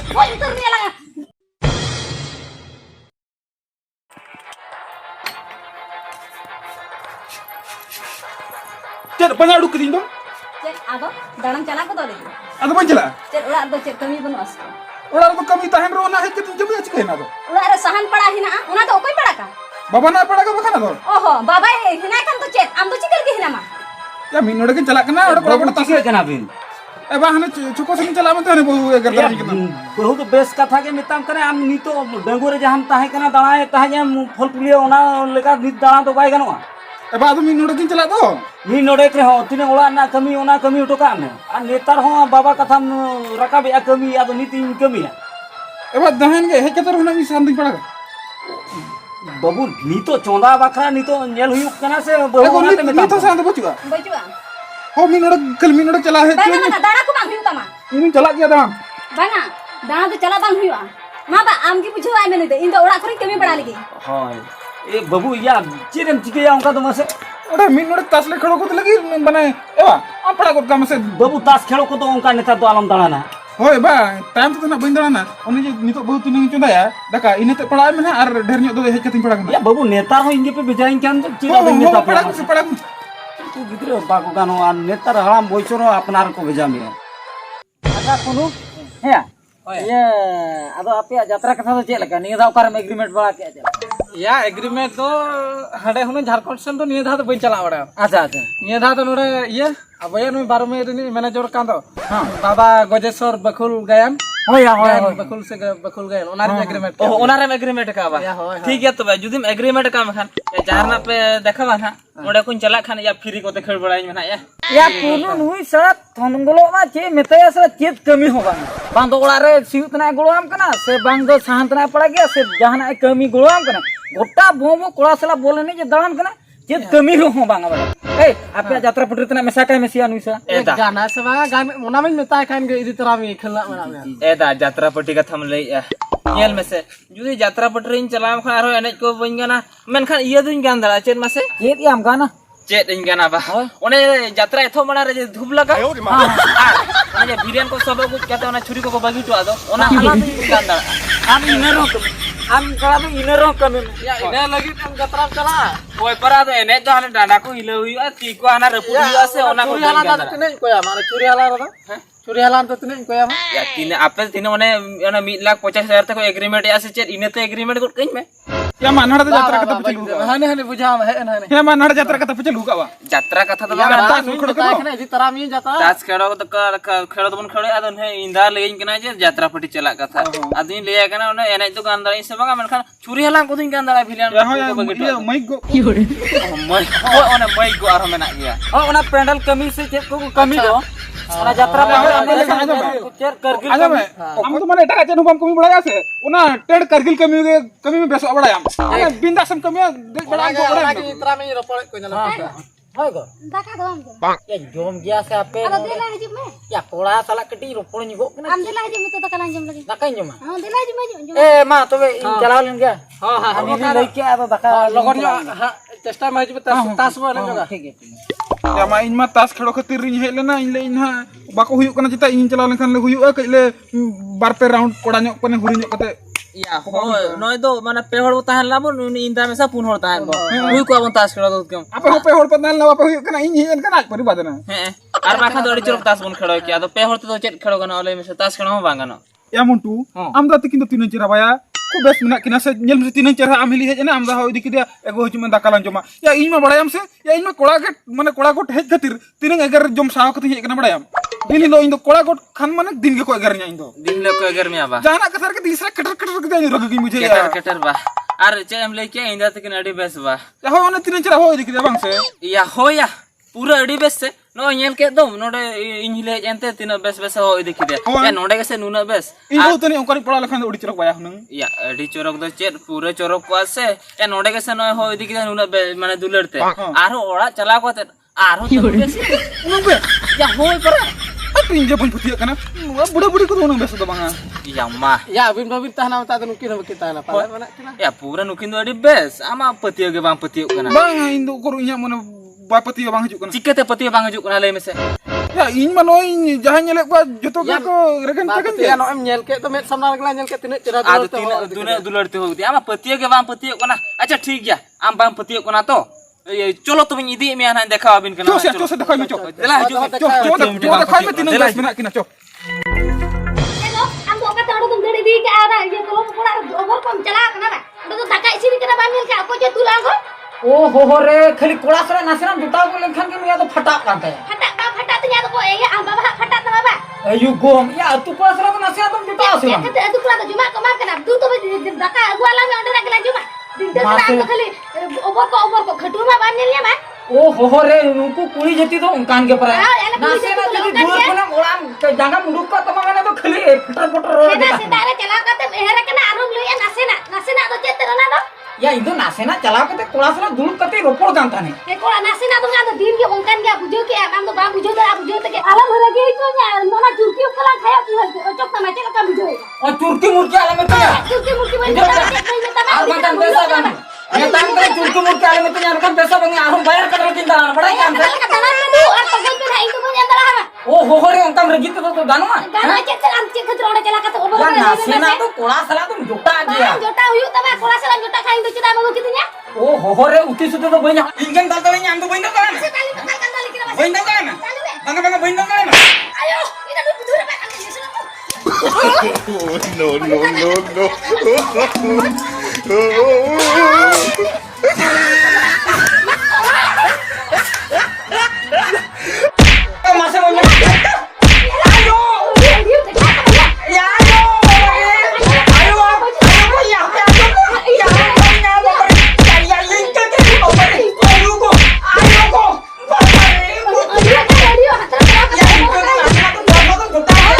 Woi, ternyata lah. Cek banyak duk keding dong. Cek, apa? Dalam cala ko dole. Ada banjela. Cek, ulah do cek kami banu as. Orang tu kami tahan rona hek keding jam ya cek na do. Ulah ada sahan pada hina, una to koi pada ka? Baba na pada ka bakana do. Oho, baba hina kan to cek, am to cikal ke hina ma. Ya min node kin chala kana oda kola tas ठीक है ना बिन ए बा हने चुको से चला मत हने बहु एगर दानी कितना बहुत बेस कथा के मिताम करे हम नितो डंगोरे जहां ताहे कना दाणाए ताहे फल पुलिया ओना लेका नित दाणा तो बाय गनवा ए बा तो min node kin chala do मी नोडे के हो तिने ओला ना कमी ओना कमी उठो का ने आ नेतार हो बाबा कथा रकाब या कमी या तो नीति कमी है ए बा दहन के हek ketor huna mi santing pada ka बाबू नीतो चोंदा बखरा नीतो नेल हुई कना से बहु ए को ओना ते ni मिताम to sant bachua Baju ah. हो min node kal min node chala है Bana mana dana ko bang hiu tama. ini chala gya da Bana, dana to chala bang hiu ah. Ma ba am ki puchu ai mene de, in do ora kori kami pada lagi. हां ए बाबू या चिरम चिके या उनका तो मसे Voda min node tas le khado ko lagi bana e ba am pada ko kam se बाबू तास खेलो को तो उनका नेता तो आलम दाणा ना होय बा टाइम तो ना बइन दड़ा ना उनी जे नितो बहुत तुनी चुंदा या दका इने ते पड़ा में ना और ढेर न्यो दो हek keting pada या बाबू नेता हो इंगे पे बेजाइन kan चिरा हो नेता पड़ा को से पड़ा तू गिद्रे बाको गानो आ नेतार हराम बोइचरो अपनार को भेजा में अच्छा कुनु हे ये अदो आपे यात्रा कथा तो चेल का निया ओकर में एग्रीमेंट बड़ा के चल या एग्रीमेंट तो हडे हुन झारखंड सेन तो निया धा तो बइन चला बड़ा अच्छा अच्छा निया धा तो नोरे ये अब ये नु 12 में रे मैनेजर कां दो हां बाबा गजेश्वर बकुल गयन होया बकुल से बकुल गयन ओनार एग्रीमेंट ओ ओनारे में एग्रीमेंट का बा ठीक है तो भाई जुदिम एग्रीमेंट का मखान जहारना पे देखबा ना ओडे कुन चला खान या फ्री को ते खेल बड़ाई में ना या कुनु नुई सर थनगलो मा चे मेतया से चेत कमी होबा बांदो ओड़ा रे सिउतना गोळाम कना से बांग दो साहंतना पड़ा गया से जहाना कमी गोळाम कना गोटा बोमो कोड़ा सला बोले ने जे दळाम कना चेत कमी हो बांगा बा ए आपे यात्रा पटरितना मेसा काय मेसिया नुईसा एदा गाना से बा गान ओना में मेता खान के इदी तरह में खेलना बना एदा यात्रा पट्टी का थम लई येल में से जुदी यात्रा पट्टी चलाम खान आरो एनेज को बइन गाना मेनखान इया दुन गान दरा चेत मासे चेत याम गाना चेत इन गाना बा ओने यात्रा एथो मना रे जे धूप लगा ओने जे वीरेन को सब को कहते ओने छुरी को बागी तो आदो ओना आला दुन गान दरा हम इनरो हम करा तो इनरो कमी या इने लगी तुम यात्रा चला ओय परा तो एने तो हने डांडा को हिले हुई ती को हना रपु हुई से ओना को चुरी हला तो तने कोया माने चुरी हला रो चुरी हला तो तने कोया या तीन आपे तीन ओने 1,50,000 तक एग्रीमेंट या से चेत इने तो एग्रीमेंट को कइन में या मानहड़ तो यात्रा कथा पचलू हने हने बुझा है हने या मानहड़ यात्रा कथा पचलू का बा यात्रा कथा तो या बा मेता खान इदी तरह में जाता तास खेड़ो तो खेड़ो तो बन खेड़ो आदो ने इंदा लेइन कना जे यात्रा पट्टी चला कथा आदमी ले कना ओने एने तो गान दरा से बगा मनखान चुरी हला को दिन गान दरा भिलियन या हो या मई गो मई ओने मई गो आरो मेना गया ओ ओना पेंडल कमी से चेत को कमी दो ओना यात्रा चेर करगिल आजा में हम तो माने टाका चेन हम कमी बड़ाया से ओना टेड करगिल कमी में बेसो बड़ाया हम बिंदासम कमी बड़ा को बड़ा की तरह में रपड़ कोई ना होय गो Daka do am. या जोम गया से आपे Ada dela hijib me. या कोड़ा साला कटी रोपड़ निगो कना Am dela hijib me to daka lanjam lagi. दाका जमा Ha, dela hijib me. ए मा तबे चलाव लेन गया हां हां हम भी लेके आ दाका लगन चेष्टा में हजब तास बोले जगह ठीक है या मा इन मा तास खड़ो खातिर रिन हेल लेना इन ले इन हा बाको हुयु कना चिता इन चला लेखान ले हुयु कइले बार पे राउंड कोड़ा न्यो कने हुरि न्यो कते या हो नय दो माने पेहड़ ताहन लाबो इंदा में सब पुन होड़ ताहन बो हुई को अपन तास खेड़ो तो कम आपे हो पे होड़ पतन ला आपे हुयु कना इन हेन कना परि बादना हे आर बाखा दो चोक तास बन खेड़ो किया तो पेहड़ तो चेत खेड़ो गना ओले में से तास खेड़ो बांगानो या मुंटू आम दा तिकिन तो तीन चेरा बाया को बेस मिना किना से नेल में तीन चेरा आम हिली हेजना आम दा हो इदी किदिया एगो हुचु में दाका लांजमा या इन मा बड़ायम से या इन मा कोड़ा के माने कोड़ा गोट हेज खातिर तीन एगर जम साव कति हे कना बड़ायम दिली लो इन दो कोड़ा गोट खान माने दिन के को एगर nya इन दो दिन ले को एगर में आबा जाना कसर के तीसरा कटर कटर के जानी रग की मुझे केटर केटर बा आर चे हम लेके इंदा तक नडी बेस बा या हो ने तीन चेरा हो इदी किदिया बांग से या हो या पूरा अड़ी बेस से नो नेल के दो नोडे इनहिले एंते तीन बेस बेस हो इदी किदे या नोडे के से नुना बेस इन हो तनी ओकरी पड़ा लखन उड़ी चरक बाया हुनंग या अड़ी चोरक दो चेत पूरे चोरक को से या नोडे के से नो हो इदी किदे नुना माने दुलरते आरो ओड़ा चला कोते आरो बेस उनंग बे या होय पर तीन जे बन पुतिया कना बुढ़ा बुढ़ी को उनंग बेस दो बांगा या मा या बिन बिन ताना ता नु किन बकिता ना पाले माने या पूरा नुकिन दो अड़ी बेस आमा पतियो के बांग पतियो कना बांगा इन दो कोरु इया मने बापति बांग हजू कना चिकते पतियो बांग हजू कना ले में से Ya ᱤᱧ ᱢᱟ ᱱᱚᱜᱼᱚᱭ ᱡᱟᱦᱟᱸ ᱧᱮᱞᱮᱫ ᱠᱚᱣᱟ ᱡᱚᱛᱚ ᱜᱮᱠᱚ ᱨᱮᱜᱮᱱ ᱛᱮᱜᱮᱱ ᱯᱟᱹᱛᱭᱟᱹ ᱱᱚᱜᱼᱚᱭ ᱧᱮᱞ ᱠᱮᱫ ᱛᱚ ᱢᱮᱫ ᱥᱟᱢᱱᱟ ᱨᱮᱜᱮ ᱧᱮᱞ ᱠᱮᱫ ᱛᱤᱱᱟᱹᱜ ᱪᱮᱦᱨᱟ ᱟᱫᱚ ᱛᱤᱱᱟᱹᱜ ᱫᱩᱞᱟᱹᱲ ᱛᱮ ᱦᱩᱭ ᱟᱢ ᱯᱟᱹᱛᱭᱟᱹ ᱜᱮ ᱵᱟᱝ ᱯᱟᱹᱛᱭᱟᱹᱜ ᱠᱟᱱᱟ ᱟᱪᱪᱷᱟ ᱴᱷᱤक ᱜᱮᱭᱟ ᱟᱢ ᱵᱟᱝ ᱯᱟᱹᱛᱭᱟᱹᱜ ᱠᱟᱱᱟ ᱛᱚ ᱪᱚᱞᱚ ᱛᱚᱵᱮᱧ ᱤᱫᱤᱭᱮᱫ ᱢᱮᱭᱟ ᱱᱟᱦᱟᱜ ᱫᱮᱠᱷᱟᱣ ᱟᱵᱤᱱ ᱠᱟᱱᱟ ᱪᱚ ᱥᱮ ᱫᱮᱠᱷᱟᱣ ᱢᱮ ᱪᱚ ᱫᱮᱞᱟ ᱦᱤᱡᱩᱜ ᱢᱮ ᱪᱚ ᱫᱮᱠᱷᱟᱣ ᱢᱮ ᱛᱤᱱᱟᱹᱜ ᱵᱮᱥ ᱢᱮᱱᱟᱜ ᱠᱤᱱᱟ ᱪᱚ Hello, am do kata orang tum dari di ke arah ye kalau pura over kom chala kana ba. Udah dakai sini kana ba mil ka ko je tulang ko. ओ हो रे खाली कोड़ा सरा नासेना जुटा को लेखन के मिया तो फटाक कांता है Fata tu ya ko ye am ba fata tu ba. अयु गोम या तू कोड़ा सरा तो नासेना तुम जुटा से Ya kata tu kala cuma ko ma kana du to dakai agu ala me onde lagi cuma. Dinda kana kali over ko khatu ma ba mil ya ma. ओ हो रे उनको कुड़ी जति तो उनकान के पर नासेना जति दूर कोना ओड़ा जागा मुडुक का तमा मैंने तो खाली फटर फटर रो Kena setara chala kate here kana arum lu ya nasena do cetera na do. या इदो नासेना चला के कोड़ा सरा दूर कते रोपड़ कांता ने He kola nasena do ngado din ke ongkan ke bujo ke am do ba bujo te ke alam hore ge to nya nona churki ukala khaya ki chok ta mache ka bujo. और चुरकी मुर्की आले में तो Churki murki bai ta और मातन पैसा बन ये ताम करे चुरकी मुर्की आले में तो यार kan पैसा बन आरो बायर कर चिंता ना बड़ा काम Kata kata na du ar pagal ke hai tu punya antara ha. ओ हो रे उनका रजित तो गानो Gana cetera am cek khatra chala kate over. या नासेना तो कोड़ा सरा तुम जुटा दिया Jota huyu tama kola sala jota khain tu cita mago kitunya. ओ हो रे उठी सुते तो बइना इंजन डाल दले हम तो बइना करे Tali kandali kira mas. बइना करे ना Tali be. बंगा बंगा बइना करे ना Ayo, ina du budur ba kan yesu na. तो मासे बन आयो या आयो आयो या पे या या इनके के ऊपर आयो को Adio hatra या इनके नासेना तो बहुत जुटा है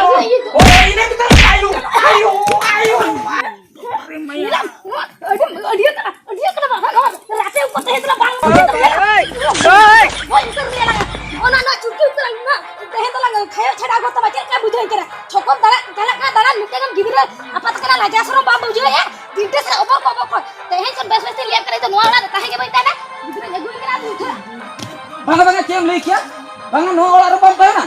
ओ इने की तरफ आयो आयो आयो Adio kana ba. Rate ko te hitra bang. Ona na chukki utrang na. Te hitra lang khayo chhada ko ta bache ka bujai kera. Chokon dara dara lukegam gidre apat kana laja soro ba bujai ya. Dinte se obo ko. Te he kon bes te liap kare to noa na ta he ge bai ta na. Gidre le gui kana du. बंगा बंगा केम ले किया बंगा no और बम था ना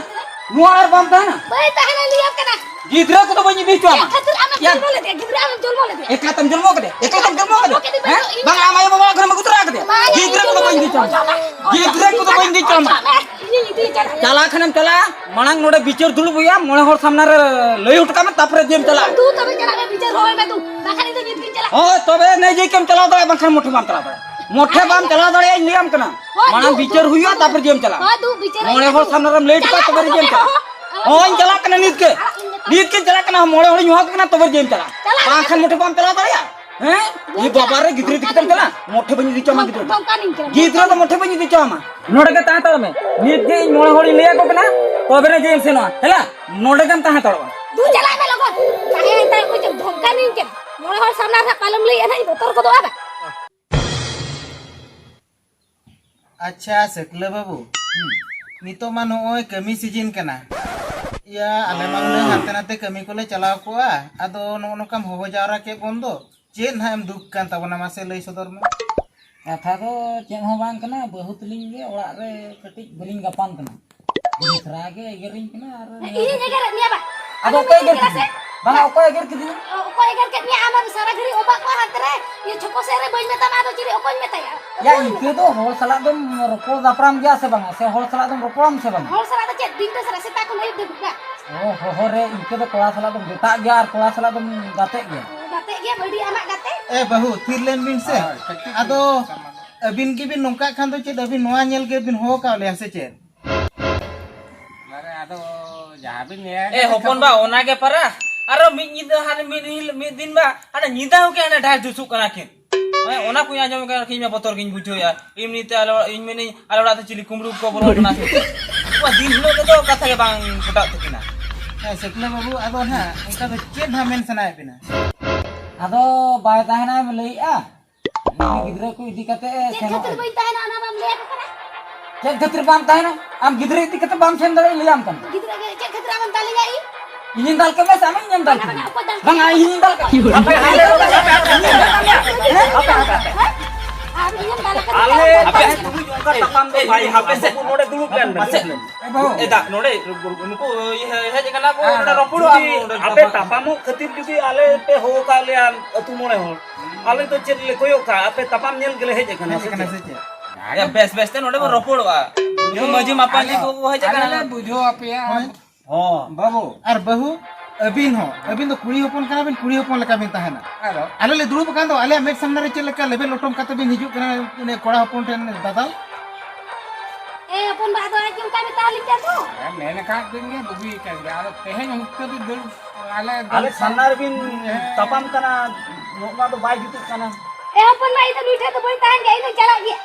no और बम था ना Bai ta he liap kana. गिदरा को तो बनी बीचो आमा Khatir am jol bole de. Gidre am jol bole de. एकला तम जन्मो के एकला तम जन्मो के हैं बंगा आमाय बाबा घर में उतरा के गिदरा को तो बनी बीचो गिदरा को तो बनी बीचो आमा Ini chala. चला खनम चला मणंग नोडे बिचर दुल बुया मणे होर सामने रे लई उठका में तापरे जेम चला Tu tabe chala me bichar hoy me tu. Bakani to git chala. ओ तबे नै जे केम चला दे बखन मोठे बाम चला दे मोठे बाम चला दे नियम कना मणंग बिचर हुइया तापर जेम चला Ha tu bichar. मणे होर सामने रे लेट का तबे जेम चला ओन चला कना नीत के चला कना मोळे होड़ी युहा कना तबे जेम चला बाखन मोठे बाम चला दे हैं ये बाबा रे गिदरे दिखतम चला मोठे बनी दिचो मा गिदरे Tongkanin kira. गिदरे तो मोठे बनी दिचो मा नोडे के ता तळ में नीत के मोळे होड़ी ले को कना तबे रे जेम सेनो हला नोडे गम ता तळ Tu chala me logon. Kahe ta ko jam tongkanin kira. Mole hor samna ra palam le ana botor ko do aba. अच्छा सकले बाबू नितो मा नोय कमी सीजन कना या आले मा उन्हें हाते नाते कमी कोले चलाव कोआ आदो नोकम होबो जावरा के बंदो चेन हाम दुख कान ताबना मासे लई सदर में कथा तो चेन हो बांग कना बहुत लिंग गे ओड़ा रे कटिक बलिंग गापान कना दूसरा के एगरिंग कना Ini negar ni aba. अदो कोई एगर बंगा कोई eager किदी Ko egar ke ni amar sara gari obak ko hatre. Ye choko sere boy meta ma do chiri okon meta ya. या इके तो होल सला दम रोपो दापराम गया से बंगा से होल सला दम रोपराम से बंगा Hor sara ta chet din ta sara seta ko lei de buka. ओ हो रे इके तो कोड़ा सला दम जुटा गया और कोड़ा सला दम गाते गया Gate ge badi amak gate. ए बाबू थिरलेन बिन से आदो अबिन की बिन नोका खान दो चेद अबिन नोआ नेल के बिन हो का ले से चेद मारे आदो जहां भी ने ए होपन बा ओना के पारा अरे मिद निदा हाने मिद दिन बा अरे निदा हो के अने ढाई दुसुक कना के ओना कुया आजम के रखी में बतर किन बुझो यार इमनी ते आलो इमनी आलोड़ा ते चिली कुमरू को बोलो ना से वो दिन लो के तो कथा के बांग फटा तकिना ए सकले बाबू आदो ना उनका तो चेद हामेन सनाय बिना अदो बाय ताहना में लई आ गिदरे को इदी कते Chet सेनो khatir boy ta na ana bam le ko kana. चेक खतिर बाम ताहना आम गिदरे इदी कते बाम सेन दरे लियाम कन Gidra ge chet khatir amam tali ya i. Engine डाल के मैं सामने इंजन डाल के Apa dal. बंगा इंजन डाल के Ar ini bala ka. Ale tubi jongka tapam do bhai hape se node duluk len Mase. Eh dak node nuku hej kana ko node ropudu ape tapamu khatir judi ale pe ho ka le atu mone ho ale to chet le koyo ka ape tapam nyel gele hej kana se kana se che ya bes te node ropudu yo maji mapan ko hej kana बुझो आप यहाँ ho babu ar bahu abin do kuri hopon kana bin kuri hopon leka bin tahena ale le durub kan do ale med samna re che leka level otom kate bin hijuk kana ne kora hopon ten dadal Eh pun ba do ajum kami talim ja tu. मैंने कहा देंगे बुगी कर दिया अरे पहले हम तो दिल ale sanar bin tapam kana nokna do bai jutu kana Eh pun ba itu nuite tu boleh tahan gaya itu jalan dia.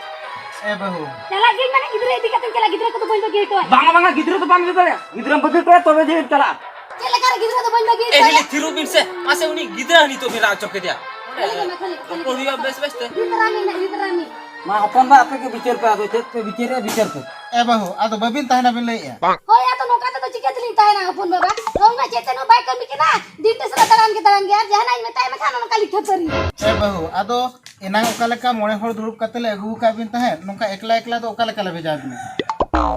e bahu Jalan dia mana gidre di kata jalan gidre tu boleh bagi itu. banga banga gidra to bang jute gidra bagi to tobe je chala Jalan kara gidre tu boleh bagi eh itu. hili thiru bin se mase uni gidra ni to mera choke dia Kali. ko hiya bes te Literami. ma hopon ba ape ke bicar pe ado chet pe bicar pe e bahu ado babin tahena bin le ya Oh ya tu nuka tu cikgu tu lintai na pun baba. Kau nggak cete no baik kami kena. Di tes taran ya. Jangan aja metai macam orang kali thapari. e bahu ado enang oka leka mone hor durub kate le agu ka bin tahen nongka ekla ekla do oka leka le bheja bin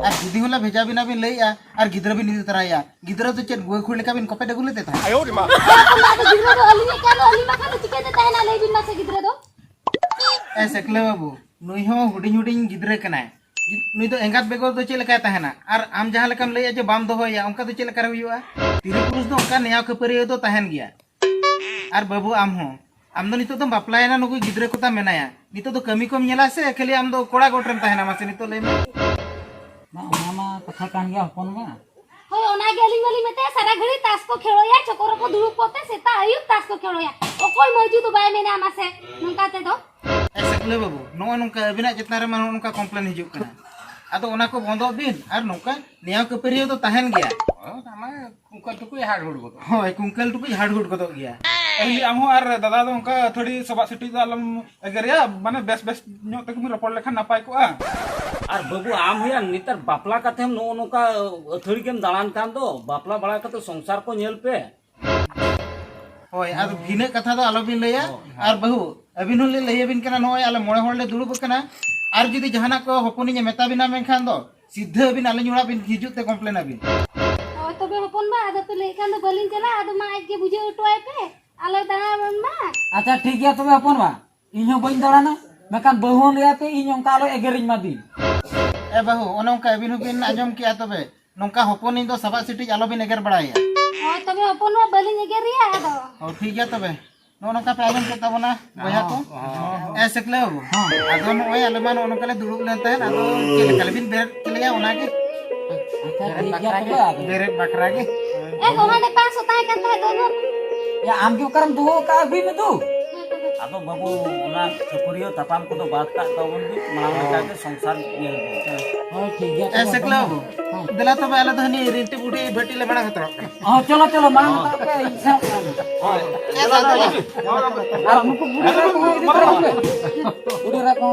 ar didi hola bheja bin abin le ya ar gidra bin ni taraya gidra to chet goi khul leka bin kope degule te tahen Aku baru gidre tu ali ni kan ali makan tu cikgu tu tahan alai bin masa gidre tu. e sekle babu nui ho huding huding gidre kana nui do engat bego do che leka tahena ar am jaha lekam le je bam do hoya onka do che leka huyua tiri purus do onka neya khapari do tahen gya ar babu am ho am do nito to baplaya na nugu gidre ko ta menaya nito do kami kom nyela se khali am do koda gotrem tahena mase nito le me mama katha kan gya hopon ma Oh ona geling wali mete sara घड़ी ताश को खेलो या चकोरो को दुरुप पोते सेता आयुब ताश को खेलो या ओकोय मौजू तो बाय मेने आमासे नंका ते तो e sekle babu no nongka abina chetna re mano nongka complain hijuk kana ado ona ko bondo bin ar nongka neya khapari do tahen gya उनका तो कोई हार उड़ गो hoy kungkal tu hard hud ko do gya ehli amho ar dada do onka thodi sabak siti dalam agar ya mane bes nyok tak mi ropor lekhan napai ko ar babu am hoya nitar bapla kathem no noka athari kem dalan kan do bapla bala kate sangsar ko nyel pe hoy ar bhine katha do alo bin leya ar bahu abin hole leya bin kana noy ale mone hol le durub kana ar judi jahana ko hoponi nya meta bina men khan do siddha bin ale nyura bin hijuk te complain abin Oh tobe hopon ba ado pe lekan do balin chala ado ma aj ke buje utoy pe alo dana ma acha ठीक है तबे अपन बा इहो बइन दड़ाना मेkan बहुन ले पे इन onka alo egeriñ madi e bahu ona onka abin bin ajom kiya tobe nongka hoponi do sabak siti alo bin eger badaya Oh tobe hopon ba balin egeria ado oh ठीक है तबे no nongka pe ajom ke tabona boya ko e sekle babu ado no oy ale man onka le durub len tahen ado kele kale bin ber kele ya ona ke acha ठीक है तबे आ beret bakra ke Eh kau ne pas utai kan ta do ya am kyu karam du ka abi me tu ado babu ona chapuriyo tapam ko to baat ka tawon bi malang ka ke sangsar nyel oh ठीक है ऐसे club दिला तो पहले तो हनी रिंटी बूटी बेटी ले बड़ा खतरा oh चलो चलो मांग ta ke isa ar muku budira ko budira ko